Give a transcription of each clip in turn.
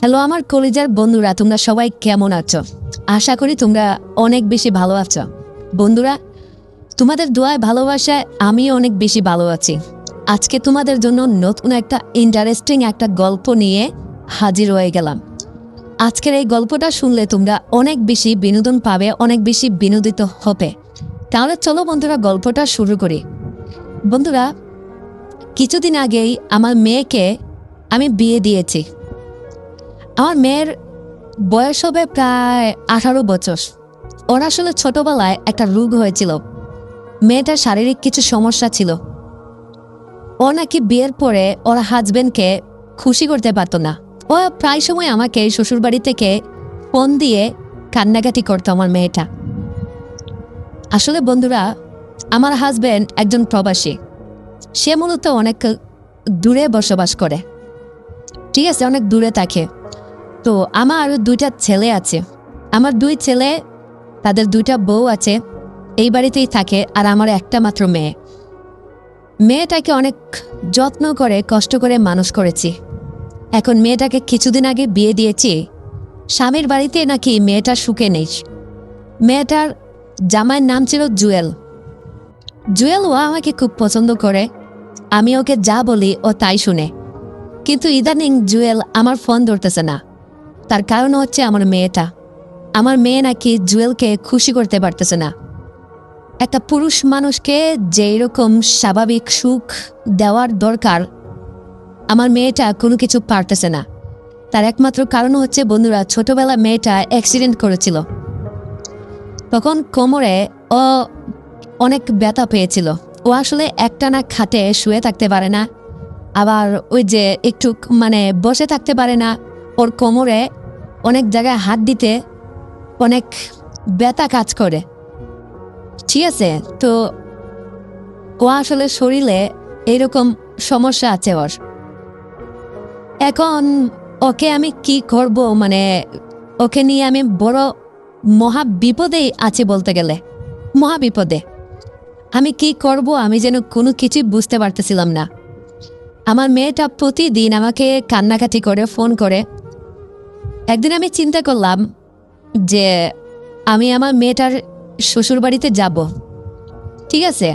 Hello আমার কলেজের বন্ধুরা, তোমরা সবাই কেমন আছো? আশা করি তোমরা অনেক বেশি ভালো আছো। বন্ধুরা, তোমাদের দোয়ায় ভালোবাসায় আমি অনেক বেশি ভালো আছি। আজকে তোমাদের জন্য নতুন একটা ইন্টারেস্টিং একটা গল্প নিয়ে হাজির হয়ে গেলাম। আজকের এই গল্পটা শুনলে তোমরা অনেক বেশি বিনোদন পাবে, অনেক বেশি বিনোদিত হবে। তাহলে চলো বন্ধুরা, গল্পটা শুরু করি। বন্ধুরা, কিছুদিন আগেই আমার মেয়েকে আমি বিয়ে দিয়েছি। আমার মেয়ের বয়স হবে প্রায় 18 বছর। ওর আসলে ছোটবেলায় একটা রোগ হয়েছিল। মেয়েটার শারীরিক কিছু সমস্যা ছিল। ও নাকি বিয়ের পরে ওর হাজবেন্ডকে খুশি করতে পারতো না। ও প্রায় সময় আমাকে শ্বশুরবাড়ি থেকে ফোন দিয়ে কান্নাকাটি করতো আমার মেয়েটা। আসলে বন্ধুরা, আমার হাজবেন্ড একজন প্রবাসী। সে মূলত অনেক দূরে বসবাস করে, ঠিক আছে, অনেক দূরে থাকে। তো আমার দুইটা ছেলে আছে। আমার দুই ছেলে, তাদের দুইটা বউ আছে, এই বাড়িতেই থাকে। আর আমার একটা মাত্র মেয়ে। মেয়েটাকে অনেক যত্ন করে কষ্ট করে মানুষ করেছি। এখন মেয়েটাকে কিছুদিন আগে বিয়ে দিয়েছি। স্বামীর বাড়িতে নাকি মেয়েটা সুখে নেই। মেয়েটার জামাইয়ের নাম ছিল জুয়েল। জুয়েল ও আমাকে খুব পছন্দ করে। আমি ওকে যা বলি ও তাই শুনে। কিন্তু ইদানিং জুয়েল আমার ফোন ধরতেছে না। তার কারণ হচ্ছে আমার মেয়েটা। আমার মেয়ে নাকি জুয়েলকে খুশি করতে পারতেছে না। একটা পুরুষ মানুষকে যেই রকম স্বাভাবিক সুখ দেওয়ার দরকার, আমার মেয়েটা কোনো কিছু পারতেছে না। তার একমাত্র কারণ হচ্ছে বন্ধুরা, ছোটবেলা মেয়েটা অ্যাক্সিডেন্ট করেছিল। তখন কোমরে ও অনেক ব্যথা পেয়েছিল। ও আসলে একটানা খাটে শুয়ে থাকতে পারে না, আবার ওই যে একটু বসে থাকতে পারে না। ওর কোমরে অনেক জায়গায় হাত দিতে অনেক ব্যথা কাজ করে, ঠিক আছে। তো ও আসলে শরীরে এইরকম সমস্যা আছে ওর। এখন ওকে আমি কি করব, ওকে নিয়ে আমি বড় মহা বিপদে আছি বলতে গেলে, মহা বিপদে। আমি কি করব আমি যেন কোনো কিছুই বুঝতে পারতেছিলাম না। আমার মেয়েটা প্রতিদিন আমাকে কান্নাকাটি করে ফোন করে। একদিন আমি চিন্তা করলাম যে আমি আমার মেয়েটার শ্বশুরবাড়িতে যাব, ঠিক আছে।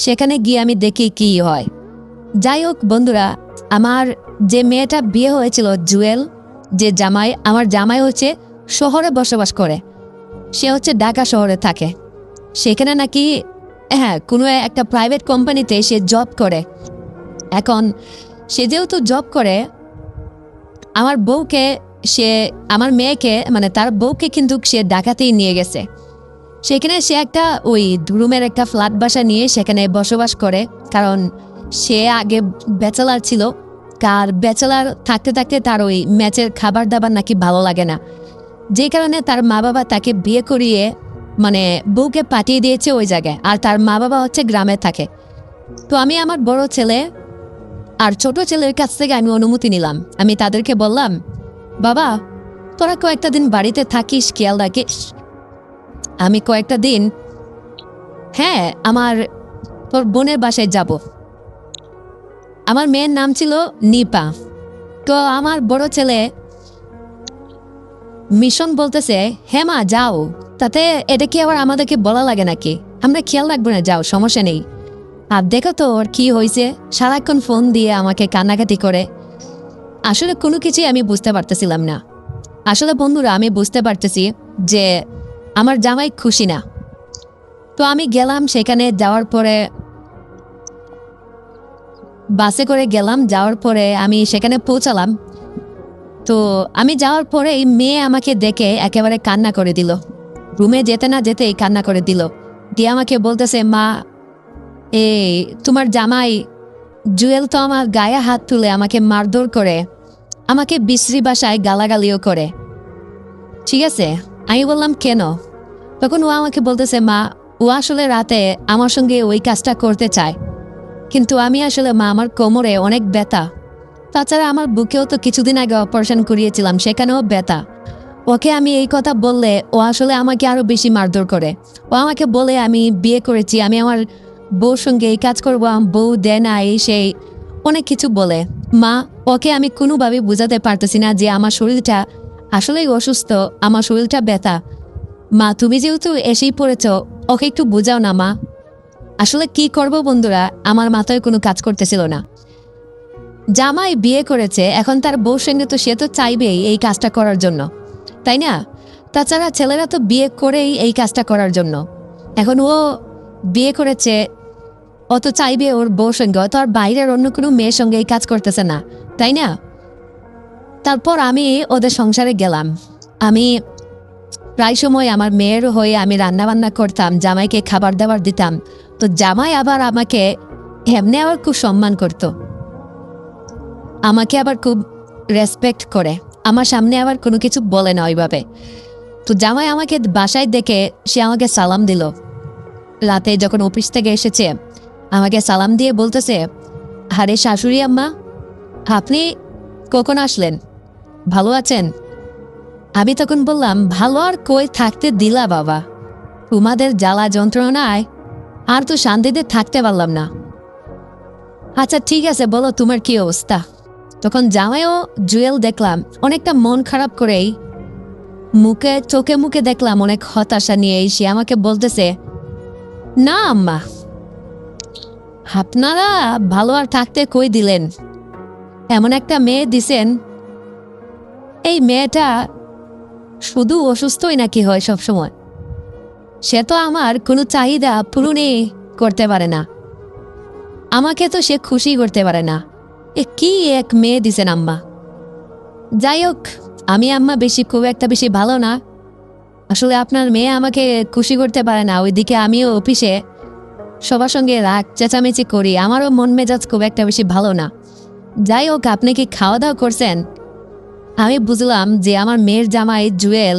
সেখানে গিয়ে আমি দেখি কি হয়। যাই হোক বন্ধুরা, আমার যে মেয়েটা বিয়ে হয়েছিল জুয়েল, যে জামাই, আমার জামাই হচ্ছে শহরে বসবাস করে। সে হচ্ছে ঢাকা শহরে থাকে। সেখানে নাকি কোনো একটা প্রাইভেট কোম্পানিতে সে জব করে। এখন সে যেহেতু জব করে, আমার বউকে আমার মেয়েকে তার বউকে কিন্তু সে ঢাকাতেই নিয়ে গেছে। সেখানে সে একটা ওই রুমের একটা ফ্ল্যাট বাসা নিয়ে সেখানে বসবাস করে। কারণ সে আগে ব্যাচেলার ছিল। কার ব্যাচেলার থাকতে থাকতে তার ওই ম্যাচের খাবার দাবার নাকি ভালো লাগে না, যে কারণে তার মা বাবা তাকে বিয়ে করিয়ে বউকে পাঠিয়ে দিয়েছে ওই জায়গায়। আর তার মা বাবা হচ্ছে গ্রামে থাকে। তো আমি আমার বড় ছেলে আর ছোট ছেলের কাছ থেকে আমি অনুমতি নিলাম। আমি তাদেরকে বললাম, বাবা তোরা কয়েকটা দিন বাড়িতে থাকিস, খেয়াল রাখিস। আমি কয়েকটা দিন আমার তোর বোনের বাসায় যাব। আমার মেয়ের নাম ছিল নিপা। তো আমার বড় ছেলে মিশন বলতেছে, হ্যাঁ মা যাও, তাতে এটা কি আবার আমাদেরকে বলা লাগে নাকি? আমরা খেয়াল রাখবো না, যাও, সমস্যা নেই। আর দেখো তো ওর কি হয়েছে, সারাক্ষণ ফোন দিয়ে আমাকে কান্নাকাটি করে। আসলে কোনো কিছুই আমি বুঝতে পারতেছিলাম না। আসলে বন্ধুরা, আমি বুঝতে পারতেছি যে আমার জামাই খুশি না। তো আমি গেলাম সেখানে। যাওয়ার পরে বাসে করে গেলাম। যাওয়ার পরে আমি সেখানে পৌঁছালাম। তো আমি যাওয়ার পরে এই মেয়ে আমাকে দেখে একেবারে কান্না করে দিল। রুমে যেতে না যেতেই কান্না করে দিল। দিয়ে আমাকে বলতেছে, মা তোমার জামাই জুয়েল তো আমার গায়ে হাত তুলে আমাকে মারধর করে, আমাকে বিশ্রী ভাষায় গালাগালিও করে, ঠিক আছে। আমি বললাম কেন? তখন ও আমাকে বলতেছে, মা ও আসলে রাতে আমার সঙ্গে ওই কাজটা করতে চায়, কিন্তু আমি আসলে মা আমার কোমরে অনেক ব্যথা। তাছাড়া আমার বুকেও তো কিছুদিন আগে অপারেশন করিয়েছিলাম, সেখানেও ব্যথা। ওকে আমি এই কথা বললে ও আসলে আমাকে আরো বেশি মারধর করে। ও আমাকে বলে আমি বিয়ে করেছি, আমি আমার বউর সঙ্গে এই কাজ করবো, বউ দেয় না, এই সেই। ও অনেক কিছু বলে। মা, ওকে আমি কোনোভাবে বোঝাতে পারতেছি না যে আমার শরীরটা আসলেই অসুস্থ, আমার শরীরটা ব্যথা। মা, তুমি যেহেতু এসেই পড়েছ, ওকে একটু বোঝাও না মা। আসলে কি করব বন্ধুরা, আমার মাথায় কোনো কাজ করতেছিল না। জামাই বিয়ে করেছে, এখন তার বউর সঙ্গে তো সে তো চাইবেই এই কাজটা করার জন্য, তাই না? তাছাড়া ছেলেরা তো বিয়ে করেই এই কাজটা করার জন্য। এখন ও বিয়ে করেছে, ও তো চাইবে ওর বউর সঙ্গে, ও তো আর বাইরের অন্য কোনো মেয়ের সঙ্গে এই কাজ করতেছে না, তাই না? তারপর আমি ওদের সংসারে গেলাম। আমি প্রায় সময় আমার মেয়ের হয়ে আমি রান্না বান্না করতাম, জামাইকে খাবার দাবার দিতাম। তো জামাই আবার আমাকে এমনি আবার খুব সম্মান করত, আমাকে আবার খুব রেসপেক্ট করে, আমার সামনে আবার কোনো কিছু বলে না ওইভাবে। তো জামাই আমাকে বাসায় দেখে সে আমাকে সালাম দিল। রাতে যখন অফিস থেকে এসেছে আমাকে সালাম দিয়ে বলতেছে, আরে শাশুড়ি আম্মা, আপনি কখন আসলেন? ভালো আছেন? আমি তখন বললাম, ভালো আর কই থাকতে দিলা বাবা, তোমাদের জ্বালা যন্ত্রণায় আর তো শান্তিতে থাকতে পারলাম না। আচ্ছা ঠিক আছে, বলো তোমার কি অবস্থা। তখন জামাইও জুয়েল দেখলাম অনেকটা মন খারাপ করেই, চোখে মুখে দেখলাম অনেক হতাশা নিয়ে সে আমাকে বলতেছে, না আম্মা, আপনারা ভালো আর থাকতে কই দিলেন, এমন একটা মেয়ে দিছেন, এই মেয়েটা শুধু অসুস্থই নাকি হয় সব সময়, সে তো আমার কোনো চাহিদা পূরণই করতে পারে না, আমাকে তো সে খুশি করতে পারে না। এ কি এক মেয়ে দিছেন আম্মা। যাই হোক, আমি আম্মা খুব একটা বেশি ভালো না। আসলে আপনার মেয়ে আমাকে খুশি করতে পারে না, ওইদিকে আমিও অফিসে সবার সঙ্গে রাগ চেঁচামেচি করি, আমারও মন মেজাজ খুব একটা বেশি ভালো না। যাই হোক, আপনি কি খাওয়া দাওয়া করছেন? আমি বুঝলাম যে আমার মেয়ের জামাই জুয়েল,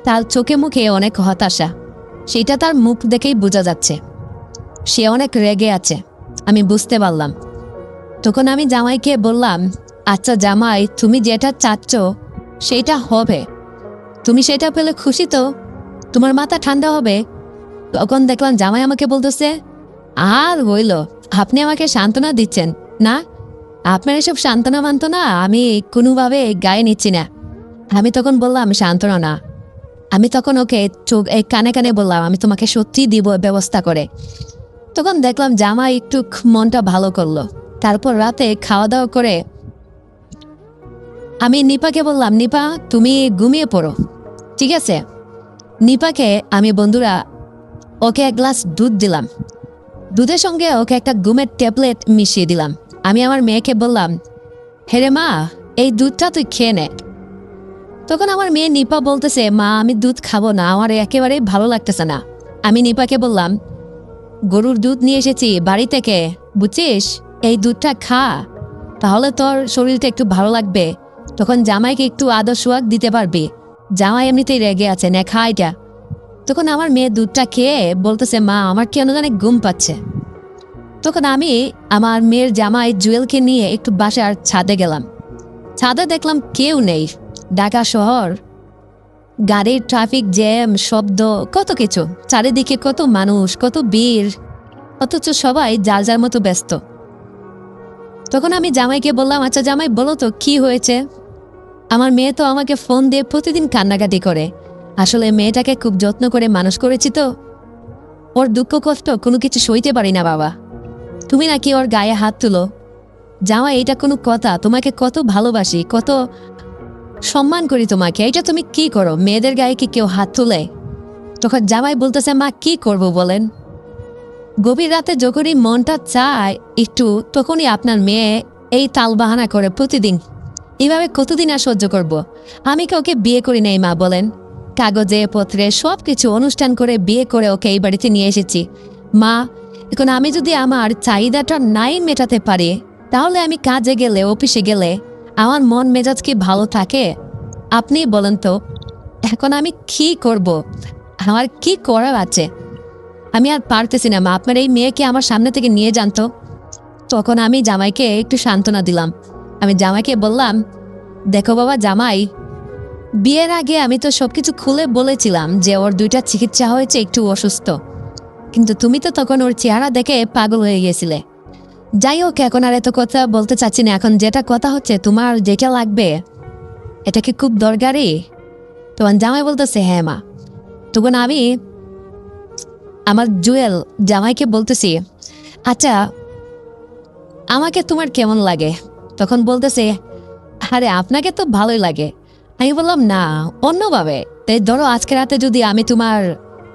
তার চোখে মুখে অনেক হতাশা, সেটা তার মুখ দেখেই বোঝা যাচ্ছে, সে অনেক রেগে আছে, আমি বুঝতে পারলাম। তখন আমি জামাইকে বললাম, আচ্ছা জামাই, তুমি যেটা চাচ্ছ সেটা হবে, তুমি সেটা পেলে খুশি তো, তোমার মাথা ঠান্ডা হবে। তখন দেখলাম জামাই আমাকে বলতেছে, আর হইল, আপনি আমাকে সান্ত্বনা দিচ্ছেন না, আপনার এসব সান্ত্বনা মান্তনা আমি কোনোভাবে গায়ে নিচ্ছি না। আমি তখন বললাম, সান্ত্বনা না, আমি তখন ওকে কানে কানে বললাম, আমি তোমাকে সত্যি দিব ব্যবস্থা করে। তখন দেখলাম জামাই একটু মনটা ভালো করলো। তারপর রাতে খাওয়া দাওয়া করে আমি নিপাকে বললাম, নিপা তুমি ঘুমিয়ে পড়ো, ঠিক আছে? নিপাকে আমি বন্ধুরা ওকে এক গ্লাস দুধ দিলাম, দুধের সঙ্গে ওকে একটা ঘুমের ট্যাবলেট মিশিয়ে দিলাম। আমি আমার মেয়েকে বললাম, হেরে মা, এই দুধটা তুই খেয়ে নে। তখন আমার মেয়ে নিপা বলতেছে, মা আমি দুধ খাবো না, আমার একেবারেই ভালো লাগতেছে না। আমি নিপাকে বললাম, গরুর দুধ নিয়ে এসেছি বাড়ি থেকে, বুঝছিস, এই দুধটা খা, তাহলে তোর শরীরটা একটু ভালো লাগবে, তখন জামাইকে একটু আদর সোয়াগ দিতে পারবি, জামাই এমনিতেই রেগে আছে, না খা এটা। তখন আমার মেয়ে দুধটা খেয়ে বলতেছে, মা আমার কেন জানে ঘুম পাচ্ছে। তখন আমি আমার মেয়ের জামাই জুয়েলকে নিয়ে একটু বাসার ছাদে গেলাম। ছাদে দেখলাম কেউ নেই, ঢাকা শহর, গাড়ির ট্রাফিক জ্যাম, শব্দ, কত কিছু, চারিদিকে কত মানুষ, কত ভিড়, অথচ সবাই যার যার মতো ব্যস্ত। তখন আমি জামাইকে বললাম, আচ্ছা জামাই বলো তো কি হয়েছে। আমার মেয়ে তো আমাকে ফোন দিয়ে প্রতিদিন কান্নাকাটি করে, আসলে মেয়েটাকে খুব যত্ন করে মানুষ করেছি তো, ওর দুঃখ কষ্ট কোনো কিছু সইতে পারি না বাবা, তুমি নাকি ওর গায়ে হাত তুলো। জামাই এটা কোনো কথা, তোমাকে কত ভালোবাসি, কত সম্মান করি তোমাকে, এটা তুমি কি করো, মেয়েদের গায়ে কি কেউ হাত তুলে? তখন জামাই বলতেছে, মা কি করব বলেন, গভীর রাতে যখনই মনটা চায় একটু, তখনই আপনার মেয়ে এই তালবাহানা করে প্রতিদিন, এইভাবে কতদিন আর সহ্য করব? আমি কি ওকে বিয়ে করি নাই মা বলেন, কাগজে পত্রে সব কিছু অনুষ্ঠান করে বিয়ে করে ওকে এই বাড়িতে নিয়ে এসেছি মা। এখন আমি যদি আমার চাহিদাটা নাই মেটাতে পারি, তাহলে আমি কাজে গেলে, অফিসে গেলে আমার মন মেজাজ কি ভালো থাকে? আপনি বলেন তো, এখন আমি কি করব? আমার কি করার আছে? আমি আর পারতেছি না মা, আপনার এই মেয়েকে আমার সামনে থেকে নিয়ে যান তো। তখন আমি জামাইকে একটু সান্ত্বনা দিলাম। আমি জামাইকে বললাম, দেখো বাবা জামাই, বিয়ের আগে আমি তো সবকিছু খুলে বলেছিলাম যে ওর দুইটা চিকিৎসা হয়েছে, একটু অসুস্থ, কিন্তু তুমি তো তখন ওর চেহারা দেখে পাগল হয়ে গেছিলে। যাই হোক, এখন আর এত কথা বলতে চাচ্ছি না। এখন যেটা কথা হচ্ছে, তোমার যেটা লাগবে এটা কি খুব দরকারি? তোমার জামাই বলতেছে হ্যাঁ মা। তখন আমি আমার জুয়েল জামাইকে বলতেছি, আচ্ছা আমাকে তোমার কেমন লাগে? তখন বলতেছে, আরে আপনাকে তো ভালোই লাগে। আমি বললাম না, অন্যভাবে। তাই ধরো আজকে রাতে যদি আমি তোমার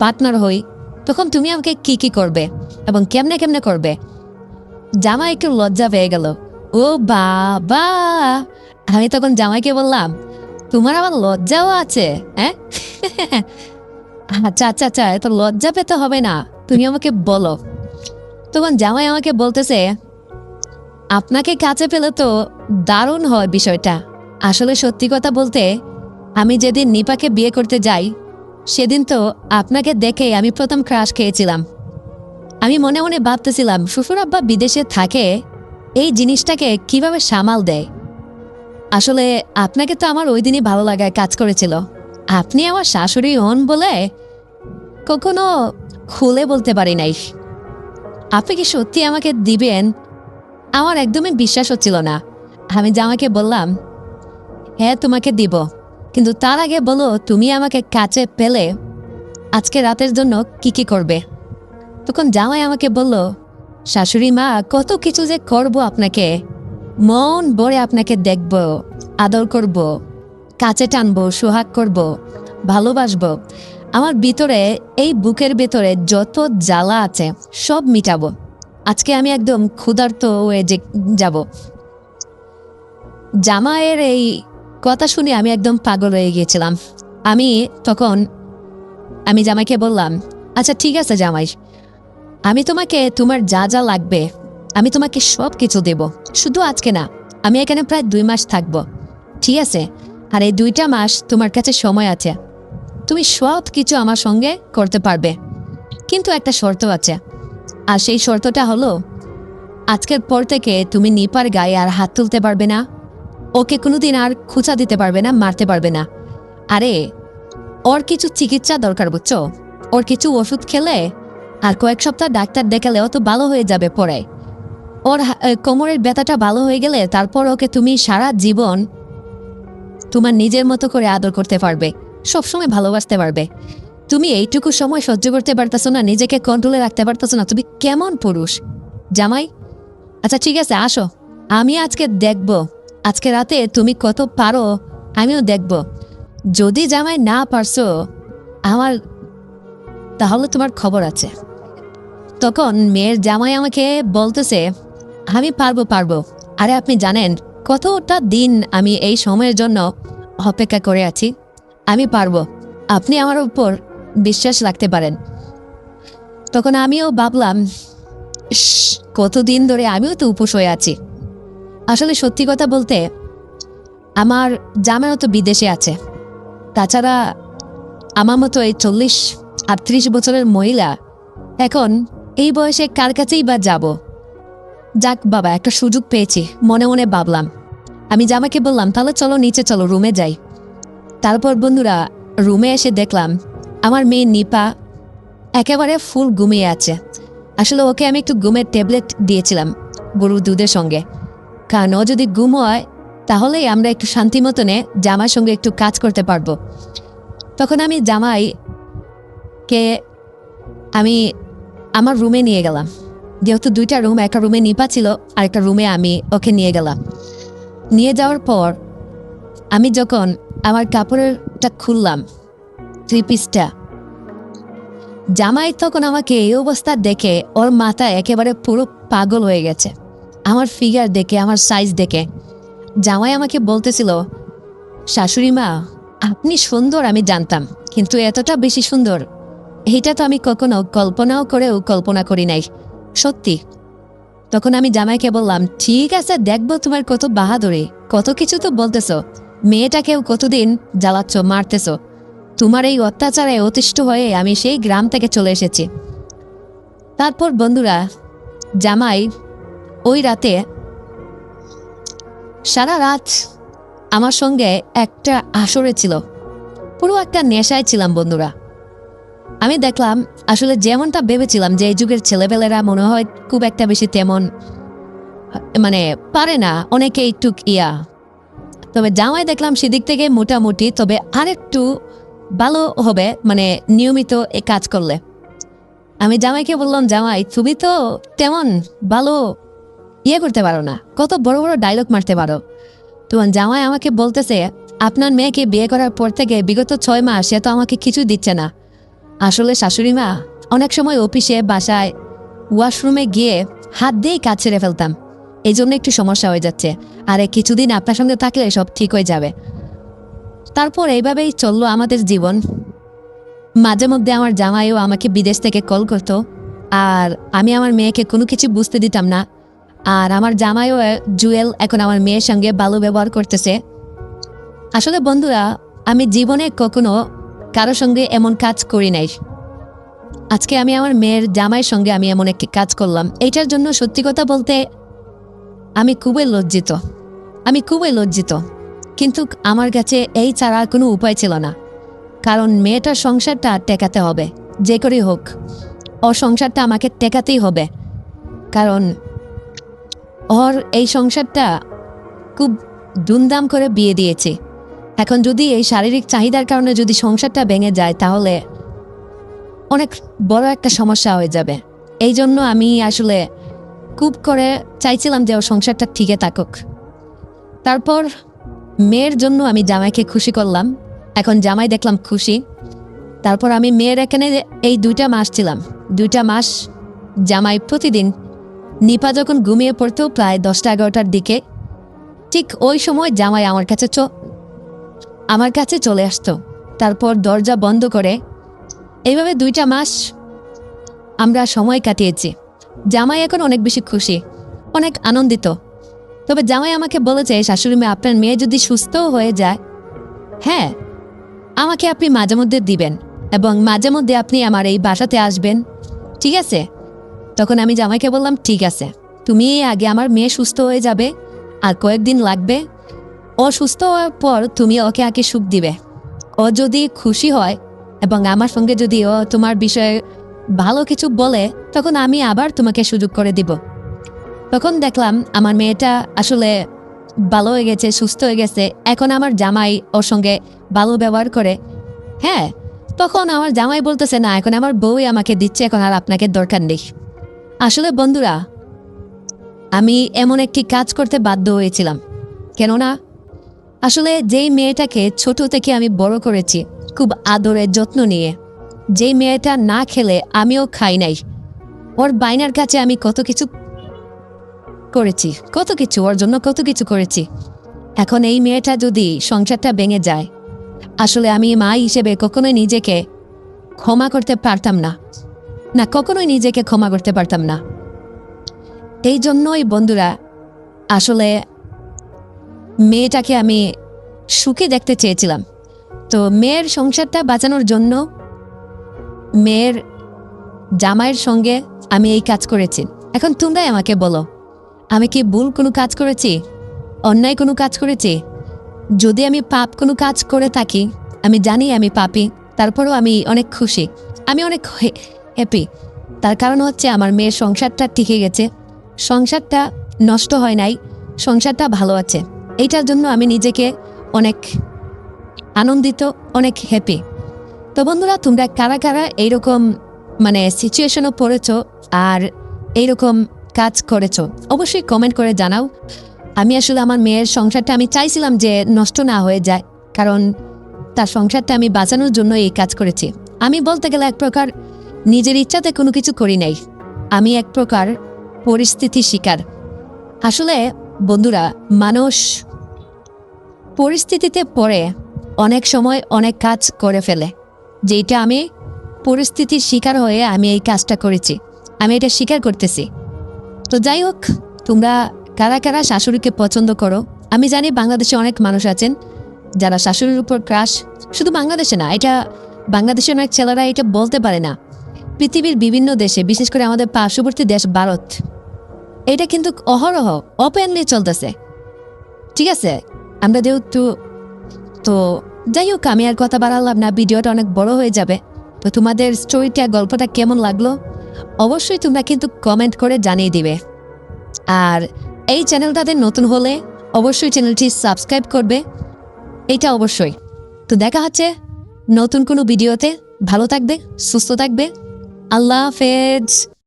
পার্টনার হই, তখন তুমি আমাকে কি কি করবে এবং কেমনে কেমনে করবে? জামাই একটু লজ্জা পেয়ে গেল। ও বাবা! আমি তখন জামাইকে বললাম, তোমার আবার লজ্জাও আছে? হ্যাঁ। আচ্ছা আচ্ছা আচ্ছা, এত লজ্জা পেতে হবে না, তুমি আমাকে বলো। তখন জামাই আমাকে বলতেছে, আপনাকে কাছে পেলে তো দারুণ হয় বিষয়টা। আসলে সত্যি কথা বলতে, আমি যেদিন নিপাকে বিয়ে করতে যাই, সেদিন তো আপনাকে দেখেই আমি প্রথম ক্রাশ খেয়েছিলাম। আমি মনে মনে ভাবতেছিলাম, শ্বশুর আব্বা বিদেশে থাকে, এই জিনিসটাকে কিভাবে সামাল দেয়। আসলে আপনাকে তো আমার ওই দিনই ভালো লাগায় কাজ করেছিল। আপনি আমার শাশুড়ি হন বলে কখনো খুলে বলতে পারি নাই। আপনি কি সত্যি আমাকে দিবেন? আমার একদমই বিশ্বাস হচ্ছিল না। আমি জামাইকে বললাম, হ্যাঁ তোমাকে দিব, কিন্তু তার আগে বলো তুমি আমাকে কাছে পেলে আজকে রাতের জন্য কি কি করবে? তখন জামাই আমাকে বলল, শাশুড়ি মা, কত কিছু যে করব আপনাকে, মন ভরে আপনাকে দেখব, আদর করব, কাছে টানবো, সোহাগ করব, ভালোবাসবো। আমার ভিতরে, এই বুকের ভেতরে যত জ্বালা আছে সব মিটাবো। আজকে আমি একদম ক্ষুধার্ত হয়ে যাব। জামাইয়ের এই কথা শুনে আমি একদম পাগল হয়ে গিয়েছিলাম। আমি জামাইকে বললাম, আচ্ছা ঠিক আছে জামাই, আমি তোমাকে তোমার যা যা লাগবে আমি তোমাকে সব কিছু দেব। শুধু আজকে না, আমি এখানে প্রায় 2 মাস থাকবো, ঠিক আছে? আর এই 2টা মাস তোমার কাছে সময় আছে, তুমি সব কিছু আমার সঙ্গে করতে পারবে। কিন্তু একটা শর্ত আছে, আর সেই শর্তটা হলো, আজকের পর থেকে তুমি নিপার গায়ে আর হাত তুলতে পারবে না, ওকে কোনোদিন আর খুঁচা দিতে পারবে না, মারতে পারবে না। আরে ওর কিছু চিকিৎসা দরকার, বুঝছো? ওর কিছু ওষুধ খেলে আর কয়েক সপ্তাহ ডাক্তার দেখালে ও তো ভালো হয়ে যাবে। পরে ওর কোমরের ব্যথাটা ভালো হয়ে গেলে তারপর ওকে তুমি সারা জীবন তোমার নিজের মতো করে আদর করতে পারবে, সবসময় ভালোবাসতে পারবে। তুমি এইটুকু সময় সহ্য করতে পারতেছো না, নিজেকে কন্ট্রোলে রাখতে পারতেছো না, তুমি কেমন পুরুষ জামাই? আচ্ছা ঠিক আছে, আসো, আমি আজকে দেখব, আজকে রাতে তুমি কত পারো আমিও দেখব। যদি জামাই না পারছো আমার, তাহলে তোমার খবর আছে। তখন মেয়ের জামাই আমাকে বলতেছে, আমি পারবো পারবো। আরে আপনি জানেন কতটা দিন আমি এই সময়ের জন্য অপেক্ষা করে আছি? আমি পারবো, আপনি আমার উপর বিশ্বাস রাখতে পারেন। তখন আমিও ভাবলাম, ইস, কতদিন ধরে আমিও তো উপোস হয়ে আছি। আসলে সত্যি কথা বলতে, আমার জামাইও তো বিদেশে আছে। তাছাড়া আমার মতো এই 40-38 বছরের মহিলা এখন এই বয়সে কার কাছেই বা যাব? যাক বাবা, একটা সুযোগ পেয়েছি, মনে মনে ভাবলাম। আমি জামাইকে বললাম, তাহলে চলো নিচে চলো, রুমে যাই। তারপর বন্ধুরা, রুমে এসে দেখলাম আমার মেয়ে নিপা একেবারে ফুল ঘুমিয়ে আছে। আসলে ওকে আমি একটু ঘুমের ট্যাবলেট দিয়েছিলাম গরুর দুধের সঙ্গে, কারণ ও যদি ঘুম হয় তাহলেই আমরা একটু শান্তি মতনে জামাইয়ের সঙ্গে একটু কাজ করতে পারবো। তখন আমি জামাইকে আমার রুমে নিয়ে গেলাম। যেহেতু 2টা রুম, একটা রুমে নিপা ছিল আর একটা রুমে আমি ওকে নিয়ে গেলাম। নিয়ে যাওয়ার পর আমি যখন আমার কাপড়েরটা খুললাম, 3 পিসটা, জামাই তখন আমাকে এই অবস্থা দেখে ওর মাথা একেবারে পুরো পাগল হয়ে গেছে। আমার ফিগার দেখে, আমার সাইজ দেখে জামাই আমাকে বলতেছিল, শাশুড়ি মা, আপনি সুন্দর আমি জানতাম, কিন্তু এতটা বেশি সুন্দর এটা তো আমি কখনো কল্পনা করি নাই, সত্যি। তখন আমি জামাইকে বললাম, ঠিক আছে দেখবো তোমার কত বাহাদুরি, কত কিছু তো বলতেছো, মেয়েটাকেও কতদিন জ্বালাচ্ছ, মারতেছো। তোমার এই অত্যাচারে অতিষ্ঠ হয়ে আমি সেই গ্রাম থেকে চলে এসেছি। তারপর বন্ধুরা, জামাই ওই রাতে সারা রাত আমার সঙ্গে একটা আসরে ছিল, পুরো একটা নেশায় ছিলাম বন্ধুরা। আমি দেখলাম আসলে যেমনটা ভেবেছিলাম যে এই যুগের ছেলেপেলেরা মনে হয় খুব একটা বেশি তেমন মানে পারে না, অনেকে একটু তবে জামাই দেখলাম সেদিক থেকে মোটামুটি, তবে আরেকটু ভালো হবে মানে নিয়মিত এ কাজ করলে। আমি জামাইকে বললাম, জামাই তুমি তো তেমন ভালো করতে পারো না, কত বড় বড় ডায়লগ মারতে পারো। তোমার জামাই আমাকে বলতেছে, আপনার মেয়েকে বিয়ে করার পর থেকে বিগত 6 মাস সে তো আমাকে কিছু দিচ্ছে না। আসলে শাশুড়ি মা, অনেক সময় অফিসে বাসায় ওয়াশরুমে গিয়ে হাত দিয়েই কাজ ছেড়ে ফেলতাম, এই জন্য একটু সমস্যা হয়ে যাচ্ছে। আরে কিছুদিন আপনার সঙ্গে থাকলে সব ঠিক হয়ে যাবে। তারপর এইভাবেই চললো আমাদের জীবন। মাঝে মধ্যে আমার জামাইও আমাকে বিদেশ থেকে কল করতো, আর আমি আমার মেয়েকে কোনো কিছু বুঝতে দিতাম না। আর আমার জামাইও জুয়েল এখন আমার মেয়ের সঙ্গে ভালো ব্যবহার করতেছে। আসলে বন্ধুরা, আমি জীবনে কখনো কারো সঙ্গে এমন কাজ করি নাই। আজকে আমি আমার মেয়ের জামাইয়ের সঙ্গে আমি এমন একটি কাজ করলাম, এইটার জন্য সত্যি কথা বলতে আমি খুবই লজ্জিত। কিন্তু আমার কাছে এই ছাড়া কোনো উপায় ছিল না, কারণ মেয়েটার সংসারটা টেকাতে হবে, যে করেই হোক ওর সংসারটা আমাকে টেকাতেই হবে। কারণ ওর এই সংসারটা খুব ধুমধাম করে বিয়ে দিয়েছে। এখন যদি এই শারীরিক চাহিদার কারণে যদি সংসারটা ভেঙে যায়, তাহলে অনেক বড় একটা সমস্যা হয়ে যাবে। এই জন্য আমি আসলে খুব করে চাইছিলাম যে ওর সংসারটা ঠিকই থাকুক। তারপর মেয়ের জন্য আমি জামাইকে খুশি করলাম, এখন জামাই দেখলাম খুশি। তারপর আমি মেয়ের এখানে এই 2টা মাস ছিলাম। 2টা মাস জামাই প্রতিদিন নিপা যখন ঘুমিয়ে পড়তো প্রায় 10টা-11টার দিকে, ঠিক ওই সময় জামাই আমার কাছে চলে আসতো। তারপর দরজা বন্ধ করে এইভাবে 2টা মাস আমরা সময় কাটিয়েছি। জামাই এখন অনেক বেশি খুশি, অনেক আনন্দিত। তবে জামাই আমাকে বলেছে, শাশুড়ি মা, আপনার মেয়ে যদি সুস্থ হয়ে যায়, হ্যাঁ, আমাকে আপনি মাঝে মধ্যে দিবেন এবং মাঝে মধ্যে আপনি আমার এই বাসাতে আসবেন, ঠিক আছে? তখন আমি জামাইকে বললাম, ঠিক আছে, তুমি আগে আমার মেয়ে সুস্থ হয়ে যাবে, আর কয়েকদিন লাগবে। ও সুস্থ হওয়ার পর তুমি ওকে আগে সুখ দিবে। ও যদি খুশি হয় এবং আমার সঙ্গে যদি ও তোমার বিষয়ে ভালো কিছু বলে, তখন আমি আবার তোমাকে সুযোগ করে দিব। তখন দেখলাম আমার মেয়েটা আসলে ভালো হয়ে গেছে, সুস্থ হয়ে গেছে। এখন আমার জামাই ওর সঙ্গে ভালো ব্যবহার করে। হ্যাঁ, তখন আমার জামাই বলতেছে, না, এখন আমার বউই আমাকে দিচ্ছে, এখন আর আপনাকে দরকার নেই। আসলে বন্ধুরা, আমি এমন একটি কাজ করতে বাধ্য হয়েছিলাম। কেননা আসলে যেই মেয়েটাকে ছোট থেকে আমি বড় করেছি খুব আদরে যত্ন নিয়ে, যেই মেয়েটা না খেলে আমিও খাই নাই, ওর বাইনার কাছে আমি কত কিছু ওর জন্য কত কিছু করেছি। এখন এই মেয়েটা যদি সংসারটা ভেঙে যায়, আসলে আমি মা হিসেবে কখনোই নিজেকে ক্ষমা করতে পারতাম না, কখনোই নিজেকে ক্ষমা করতে পারতাম না। এই জন্যই বন্ধুরা, আসলে মেয়েটাকে আমি সুখে দেখতে চেয়েছিলাম। তো মেয়ের সংসারটা বাঁচানোর জন্য মেয়ের জামাইয়ের সঙ্গে আমি এই কাজ করেছি। এখন তোমরাই আমাকে বলো, আমি কি ভুল কোনো কাজ করেছি, অন্যায় কোনো কাজ করেছি? যদি আমি পাপ কোনো কাজ করে থাকি, আমি জানি আমি পাপী, তারপরও আমি অনেক খুশি, আমি অনেক হ্যাপি। তার কারণ হচ্ছে আমার মেয়ের সংসারটা টিকে গেছে, সংসারটা নষ্ট হয় নাই, সংসারটা ভালো আছে। এইটার জন্য আমি নিজেকে অনেক আনন্দিত, অনেক হ্যাপি। তো বন্ধুরা, তোমরা কারা কারা এইরকম সিচুয়েশনও পড়েছ আর এইরকম কাজ করেছ, অবশ্যই কমেন্ট করে জানাও। আমি আসলে আমার মেয়ের সংসারটা আমি চাইছিলাম যে নষ্ট না হয়ে যায়, কারণ তার সংসারটা আমি বাঁচানোর জন্য এই কাজ করেছি। আমি বলতে গেলে এক প্রকার নিজের ইচ্ছাতে কোনো কিছু করি নাই, আমি এক প্রকার পরিস্থিতির শিকার। আসলে বন্ধুরা, মানুষ পরিস্থিতিতে পড়ে অনেক সময় অনেক কাজ করে ফেলে, যেটা আমি পরিস্থিতির শিকার হয়ে আমি এই কাজটা করেছি, আমি এটা স্বীকার করতেছি। তো যাই হোক, তোমরা কারা কারা শাশুড়িকে পছন্দ করো? আমি জানি বাংলাদেশে অনেক মানুষ আছেন যারা শাশুড়ির উপর ক্রাশ, শুধু বাংলাদেশে না, এটা বাংলাদেশের অনেক ছেলেরা এটা বলতে পারে না। পৃথিবীর বিভিন্ন দেশে, বিশেষ করে আমাদের পার্শ্ববর্তী দেশ ভারত, এটা কিন্তু অহরহ ওপেনলি চলতেছে, ঠিক আছে? আমরা যেহেতু, তো যাই হোক, আমি আর কথা বাড়ালাম না, ভিডিওটা অনেক বড় হয়ে যাবে। তো তোমাদের স্টোরিটা, গল্পটা কেমন লাগলো অবশ্যই তোমরা কিন্তু কমেন্ট করে জানিয়ে দিবে। আর এই চ্যানেলটাতে নতুন হলে অবশ্যই চ্যানেলটি সাবস্ক্রাইব করবে, এটা অবশ্যই। তো দেখা হচ্ছে নতুন কোনো ভিডিওতে। ভালো থাকবে, সুস্থ থাকবে। আল্লাহ হাফেজ।